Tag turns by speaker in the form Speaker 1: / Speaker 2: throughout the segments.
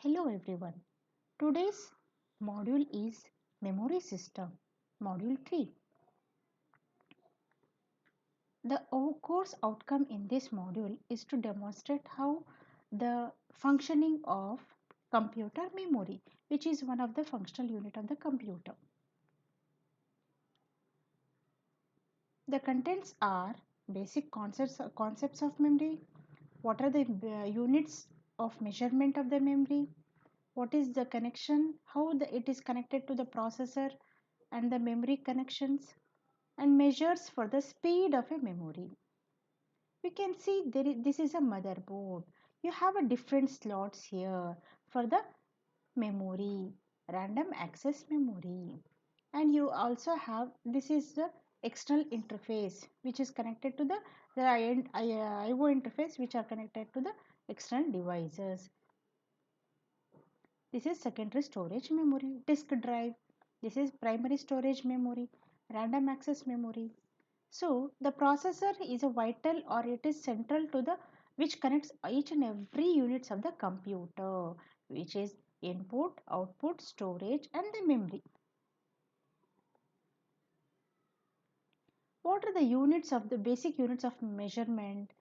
Speaker 1: Hello everyone. Today's module is Memory System, Module 3. The course outcome in this module is to demonstrate how the functioning of computer memory, which is one of the functional unit of the computer. The contents are basic concepts of memory, what are the units of measurement of the memory, what is the connection, how it is connected to the processor and the memory connections, and measures for the speed of a memory. We can see this is a motherboard. You have a different slots here for the memory, random access memory, and you also have this is the external interface which is connected to the IO interface which are connected to the external devices. This is secondary storage memory, disk drive. This is primary storage memory, random access memory. So the processor is a vital or it is central to the which connects each and every units of the computer, which is input, output, storage and the memory. What are the units of the basic units of measurement?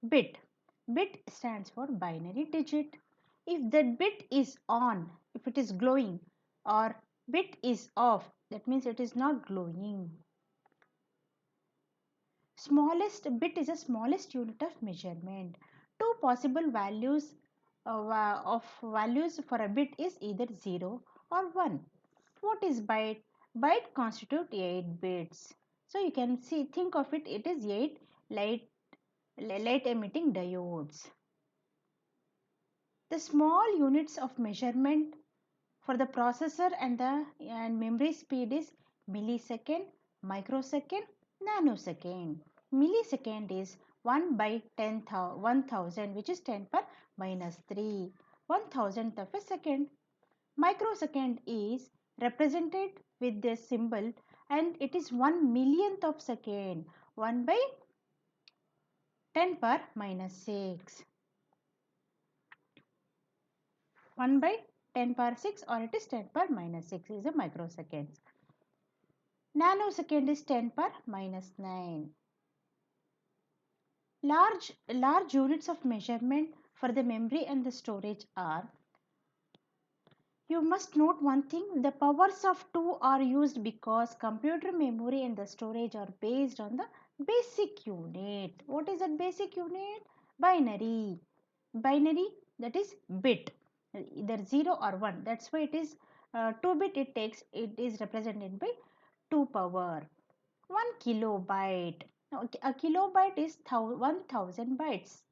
Speaker 1: Bit. Bit stands for binary digit. If that bit is on, if it is glowing, or bit is off, that means it is not glowing. Smallest bit is the smallest unit of measurement. Two possible values of values for a bit is either 0 or 1. What is byte? Byte constitute 8 bits. So you can see, think of it, it is 8 light emitting diodes. The small units of measurement for the processor and the memory speed is millisecond, microsecond, nanosecond. Millisecond is 1 by 1000 which is 10 per minus 3. 1000th of a second. Microsecond is represented with this symbol and it is 1 millionth of second. 1 by 10 per minus 6. 1 by 10 power 6 or it is 10 power minus 6 is a microseconds. Nanosecond is 10 power minus 9. Large units of measurement for the memory and the storage are, you must note one thing, the powers of 2 are used because computer memory and the storage are based on the basic unit. What is that basic unit? Binary. Binary, that is bit, either 0 or 1. That's why it is 2 bit it is represented by 2 power. 1 kilobyte. Now, a kilobyte is 1000 bytes.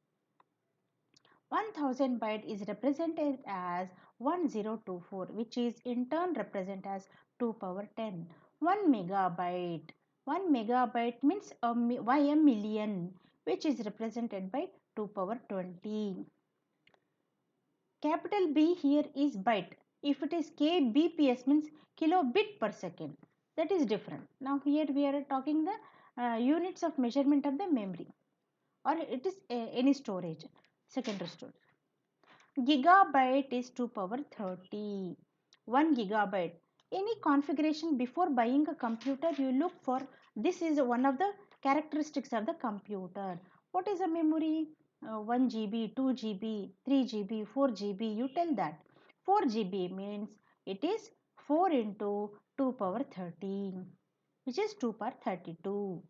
Speaker 1: 1000 byte is represented as 1024, which is in turn represented as 2 power 10. 1 megabyte. 1 megabyte means a million, which is represented by 2 power 20. Capital B here is byte. If it is kbps means kilobit per second. That is different. Now here we are talking the units of measurement of the memory or it is any storage, secondary storage. Gigabyte is 2 power 30. 1 gigabyte. Any configuration before buying a computer you look for, this is one of the characteristics of the computer. What is a memory? 1 GB, 2 GB, 3 GB, 4 GB, you tell that. 4 GB means it is 4 into 2 power 13, which is 2 power 32.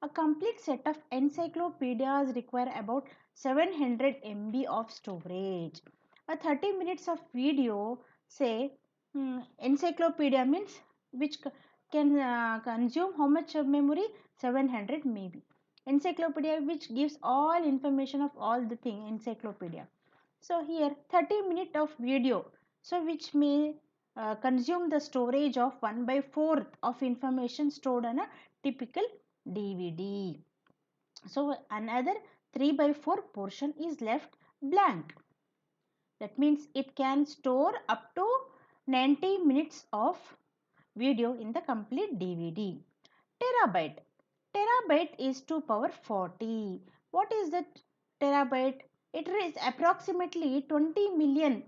Speaker 1: A complete set of encyclopedias require about 700 MB of storage. A 30 minutes of video, say, encyclopedia means which can consume how much of memory? 700 maybe. Encyclopedia which gives all information of all the thing, encyclopedia. So here 30 minute of video, so which may consume the storage of 1 by 4th of information stored on a typical DVD. So another 3 by 4 portion is left blank. That means it can store up to 90 minutes of video in the complete DVD. Terabyte. Terabyte is 2 power 40. What is that terabyte? It is approximately 20 million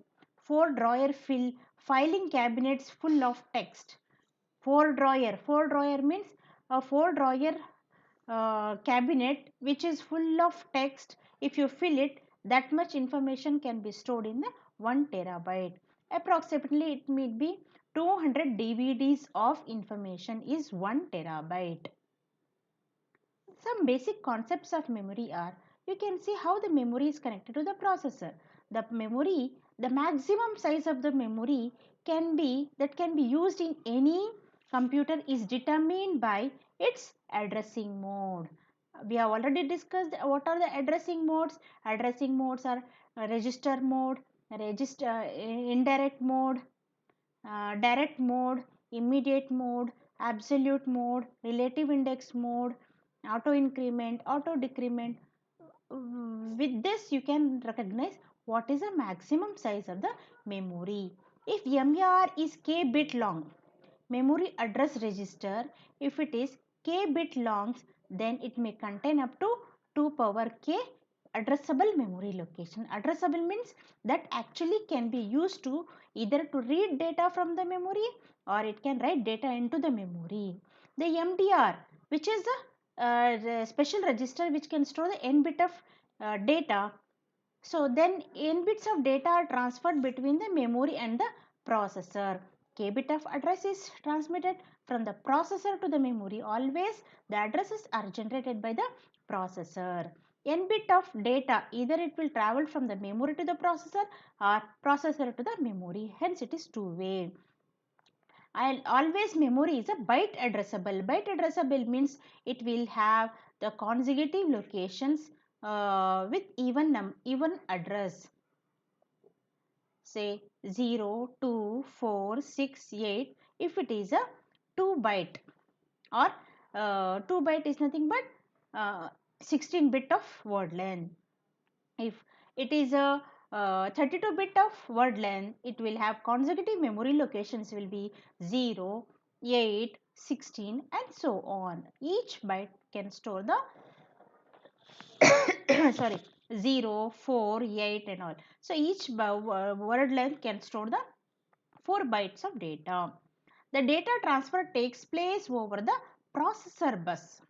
Speaker 1: 4 drawer filing cabinets full of text. 4 drawer means a 4 drawer cabinet which is full of text. If you fill it, that much information can be stored in the 1 terabyte. Approximately it may be 200 DVDs of information is 1 terabyte. Some basic concepts of memory are, you can see how the memory is connected to the processor. The maximum size of the memory can be used in any computer is determined by its addressing mode. We have already discussed what are the addressing modes. Addressing modes are register mode, indirect mode, direct mode, immediate mode, absolute mode, relative index mode, auto increment, auto decrement. With this you can recognize what is the maximum size of the memory. If MAR is k bit long, memory address register, if it is k bit long, then it may contain up to 2 power k addressable memory location. Addressable means that actually can be used to either to read data from the memory or it can write data into the memory. The MDR, which is the special register which can store the n bit of data. So then n bits of data are transferred between the memory and the processor. K bit of address is transmitted from the processor to the memory. Always the addresses are generated by the processor. N bit of data, either it will travel from the memory to the processor or processor to the memory. Hence it is two-way. Always memory is a byte addressable. Byte addressable means it will have the consecutive locations with even address. Say 0, 2, 4, 6, 8. If it is a 2 byte or 2 byte is nothing but 16 bit of word length. If it is a 32 bit of word length, it will have consecutive memory locations will be 0, 8, 16 and so on. Each byte can store the sorry 0, 4, 8 and all. So each word length can store the 4 bytes of data. The data transfer takes place over the processor bus.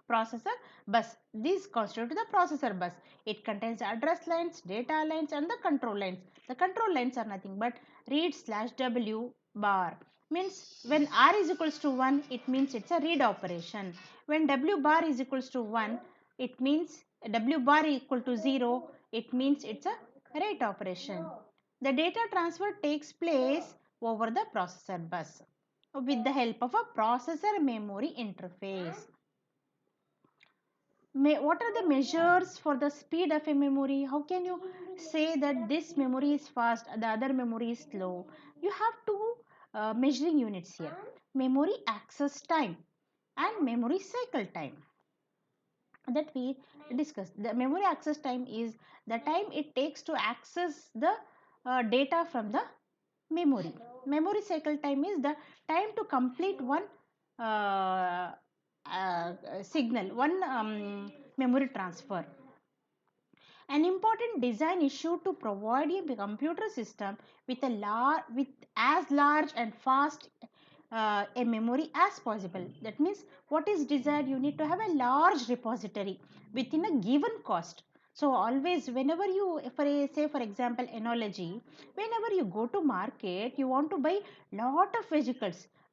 Speaker 1: Processor bus. These constitute the processor bus. It contains address lines, data lines and the control lines. The control lines are nothing but read/w bar. Means when r is equals to 1, it means it's a read operation. When w bar is equals to 1, it means w bar equal to 0, it means it's a write operation. The data transfer takes place over the processor bus with the help of a processor memory interface. What are the measures for the speed of a memory? How can you say that this memory is fast, the other memory is slow? You have two measuring units here: memory access time and memory cycle time that we discussed. The memory access time is the time it takes to access the data from the memory. Memory cycle time is the time to complete one uh, signal, one memory transfer. An important design issue to provide a computer system with with as large and fast a memory as possible. That means what is desired? You need to have a large repository within a given cost. So always whenever you, say for example analogy, whenever you go to market, you want to buy lot of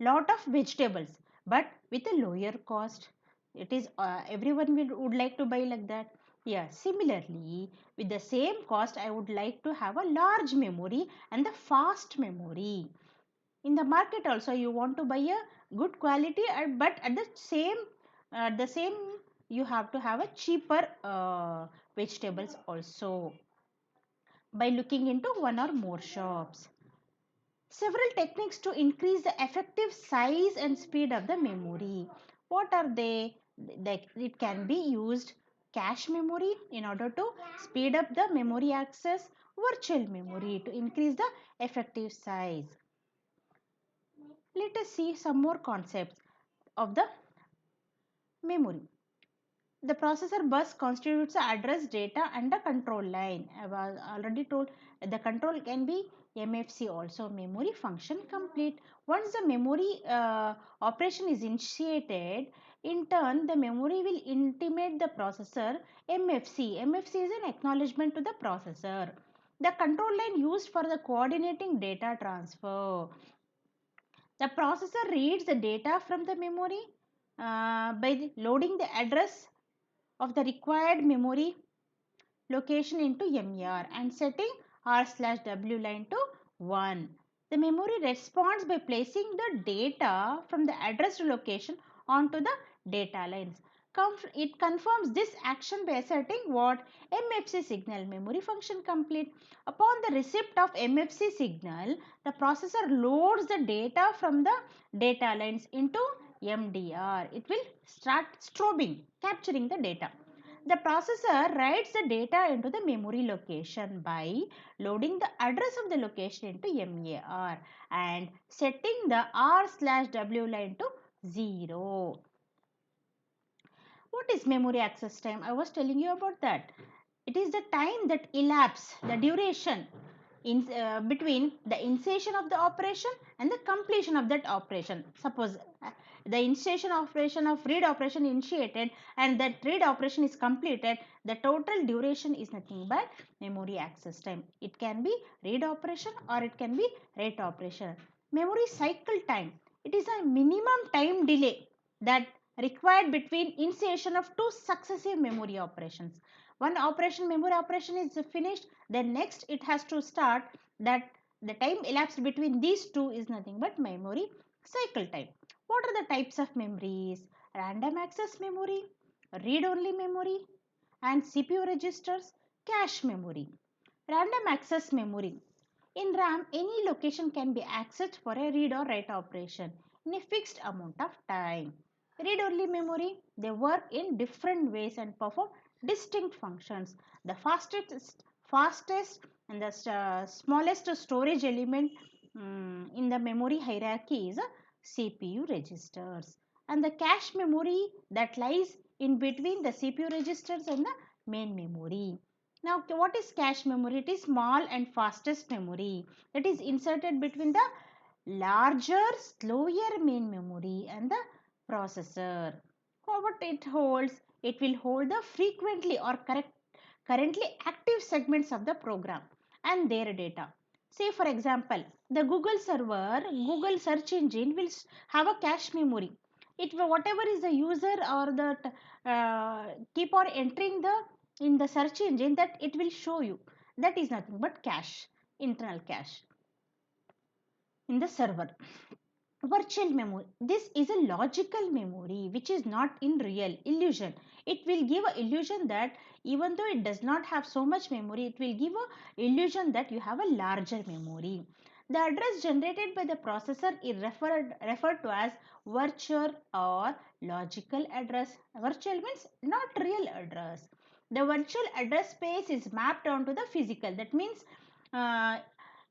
Speaker 1: lot of vegetables, but with a lower cost. It is everyone would like to buy like that. Yeah, similarly, with the same cost, I would like to have a large memory and the fast memory. In the market also, you want to buy a good quality, but at the same, you have to have a cheaper vegetables also by looking into one or more shops. Several techniques to increase the effective size and speed of the memory. What are they? It can be used cache memory in order to speed up the memory access, virtual memory to increase the effective size. Let us see some more concepts of the memory. The processor bus constitutes the address, data, and the control line. I was already told the control can be MFC also, memory function complete. Once the memory operation is initiated, in turn the memory will intimate the processor MFC. MFC is an acknowledgement to the processor. The control line used for the coordinating data transfer. The processor reads the data from the memory by loading the address of the required memory location into MER and setting R/W line to 1. The memory responds by placing the data from the addressed location onto the data lines. It confirms this action by asserting what? MFC signal, memory function complete. Upon the receipt of MFC signal, the processor loads the data from the data lines into MDR. It will start strobing, capturing the data. The processor writes the data into the memory location by loading the address of the location into MER and setting the R/W line to 0. What is memory access time? I was telling you about that. It is the time that elapses, the duration between the initiation of the operation and the completion of that operation. Suppose the initiation operation of read operation initiated and that read operation is completed, the total duration is nothing but memory access time. It can be read operation or it can be write operation. Memory cycle time. It is a minimum time delay that required between initiation of two successive memory operations. One memory operation is finished, then next it has to start. That the time elapsed between these two is nothing but memory cycle time. What are the types of memories? Random access memory, read-only memory, and CPU registers, cache memory. Random access memory. In RAM, any location can be accessed for a read or write operation in a fixed amount of time. Read-only memory, they work in different ways and perform distinct functions. The fastest and the smallest storage element in the memory hierarchy is a CPU registers. And the cache memory that lies in between the CPU registers and the main memory. Now, what is cache memory? It is small and fastest memory that is inserted between the larger, slower main memory and the processor. What it holds? It will hold the frequently or currently active segments of the program and their data. Say for example, the Google server, Google search engine will have a cache memory. It will, whatever is the user or the keep on entering the in the search engine, that it will show you. That is nothing but cache, internal cache in the server. Virtual memory. This is a logical memory which is not in real illusion. It will give a illusion that even though it does not have so much memory, it will give a illusion that you have a larger memory. The address generated by the processor is referred to as virtual or logical address. Virtual means not real address. The virtual address space is mapped onto the physical. That means uh,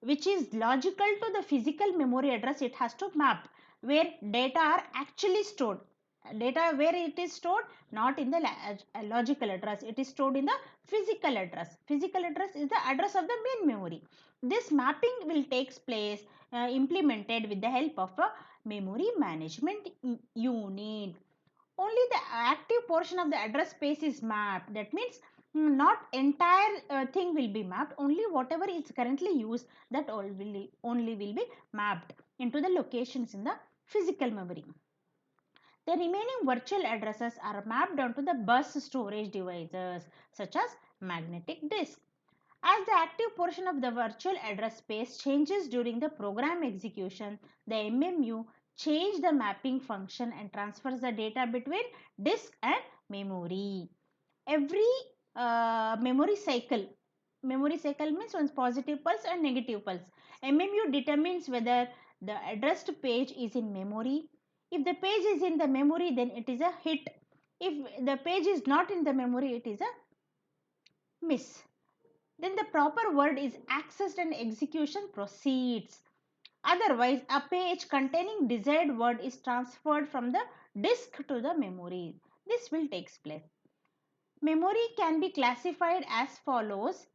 Speaker 1: which is logical to the physical memory address it has to map, where data are actually stored. Data where it is stored, not in the logical address, it is stored in the physical address. Physical address is the address of the main memory. This mapping will take place implemented with the help of a memory management unit. Only the active portion of the address space is mapped. That means not entire thing will be mapped, only whatever is currently used, that only will be mapped into the locations in the physical memory. The remaining virtual addresses are mapped onto the bus storage devices such as magnetic disk. As the active portion of the virtual address space changes during the program execution, the MMU change the mapping function and transfers the data between disk and memory. Every memory cycle means one positive pulse and negative pulse. MMU determines whether the addressed page is in memory. If the page is in the memory, then it is a hit. If the page is not in the memory, it is a miss. Then the proper word is accessed and execution proceeds. Otherwise, a page containing desired word is transferred from the disk to the memory. This will take place. Memory can be classified as follows.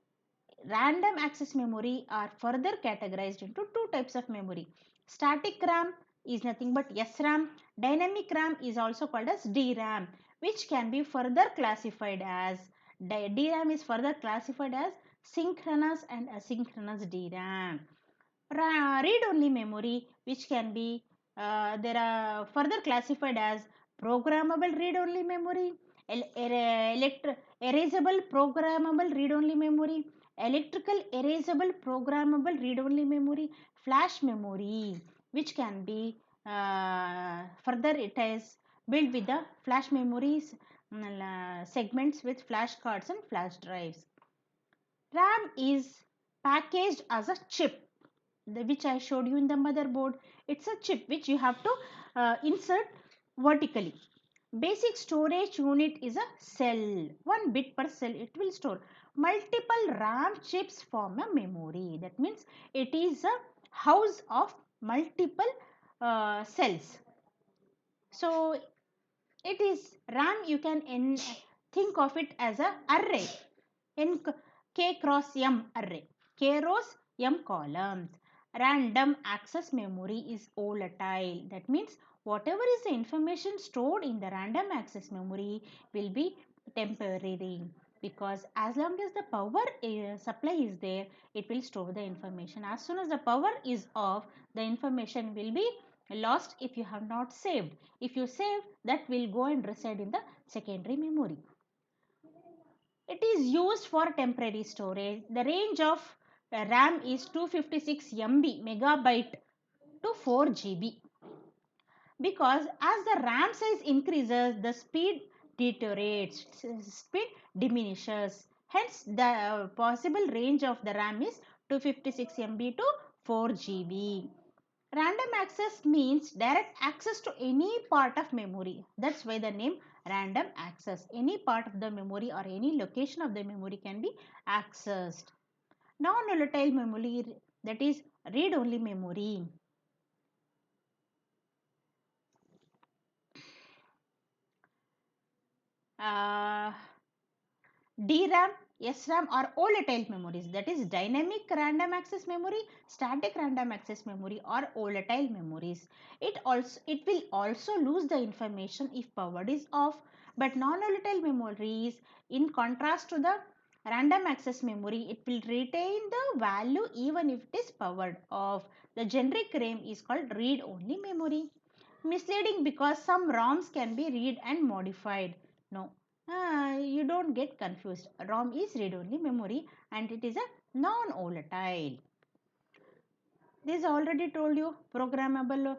Speaker 1: Random access memory are further categorized into two types of memory. Static RAM is nothing but SRAM. Dynamic RAM is also called as DRAM, which can be further classified as DRAM is further classified as synchronous and asynchronous DRAM. Read-only memory, which can be there are further classified as programmable read-only memory, erasable programmable read-only memory, electrical erasable programmable read-only memory, flash memory, which can be further it is built with the flash memories segments with flash cards and flash drives. RAM is packaged as a chip, which I showed you in the motherboard. It's a chip which you have to insert vertically. Basic storage unit is a cell. 1 bit per cell it will store. Multiple RAM chips form a memory. That means it is a house of multiple cells. So it is RAM, you can think of it as a array. In K cross M array. K rows, M columns. Random access memory is volatile. That means whatever is the information stored in the random access memory will be temporary, because as long as the power supply is there, it will store the information. As soon as the power is off, the information will be lost if you have not saved. If you save, that will go and reside in the secondary memory. It is used for temporary storage. The range of RAM is 256 MB megabyte to 4 GB, because as the RAM size increases, the speed deteriorates, speed diminishes. Hence, the possible range of the RAM is 256 MB to 4 GB. Random access means direct access to any part of memory. That's why the name random access. Any part of the memory or any location of the memory can be accessed. Non-volatile memory, that is read-only memory. DRAM, SRAM are volatile memories, that is dynamic random access memory, static random access memory or volatile memories. It will also lose the information if power is off, but non-volatile memories, in contrast to the random access memory, it will retain the value even if it is powered off. The generic name is called read-only memory. Misleading because some ROMs can be read and modified. No, you don't get confused. ROM is read-only memory and it is a non-volatile. This already told you. Programmable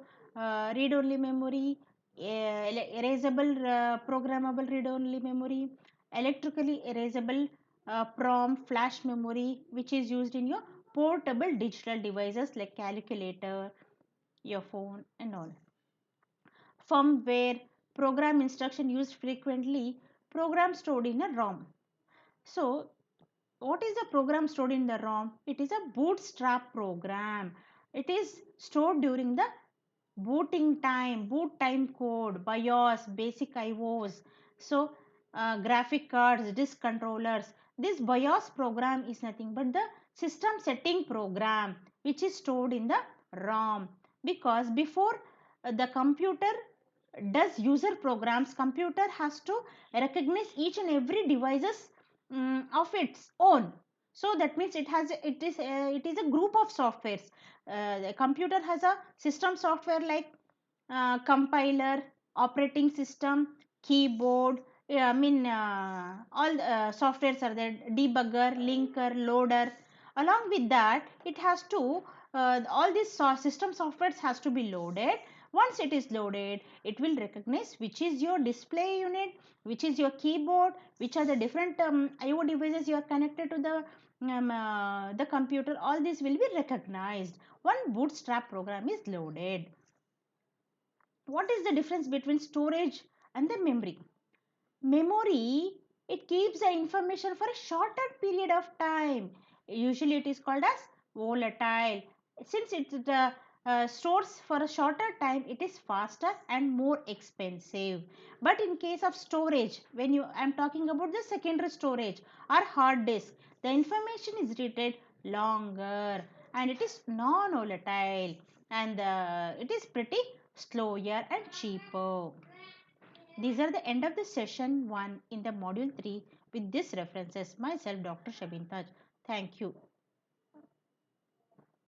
Speaker 1: read-only memory, erasable programmable read-only memory, electrically erasable PROM flash memory, which is used in your portable digital devices like calculator, your phone and all. Firmware, program instruction used frequently, program stored in a ROM. So what is the program stored in the ROM? It is a bootstrap program. It is stored during the booting time, boot time code, BIOS, basic IOs. So graphic cards, disk controllers. This BIOS program is nothing but the system setting program which is stored in the ROM, because before the computer does user programs, computer has to recognize each and every devices of its own. So that means it is a group of softwares. The computer has a system software like compiler, operating system, keyboard, all softwares are there, debugger, linker, loader. Along with that, it has to all these system softwares has to be loaded. Once it is loaded, it will recognize which is your display unit, which is your keyboard, which are the different IO devices you are connected to the computer. All this will be recognized. One bootstrap program is loaded. What is the difference between storage and the memory? Memory, it keeps the information for a shorter period of time. Usually it is called as volatile. Since stores for a shorter time, it is faster and more expensive. But in case of storage, when you I'm talking about the secondary storage or hard disk, the information is written longer and it is non-volatile, and it is pretty slower and cheaper. These are the end of the session 1 in the module 3 with these references. Myself, Dr. Shabin Taj. Thank you.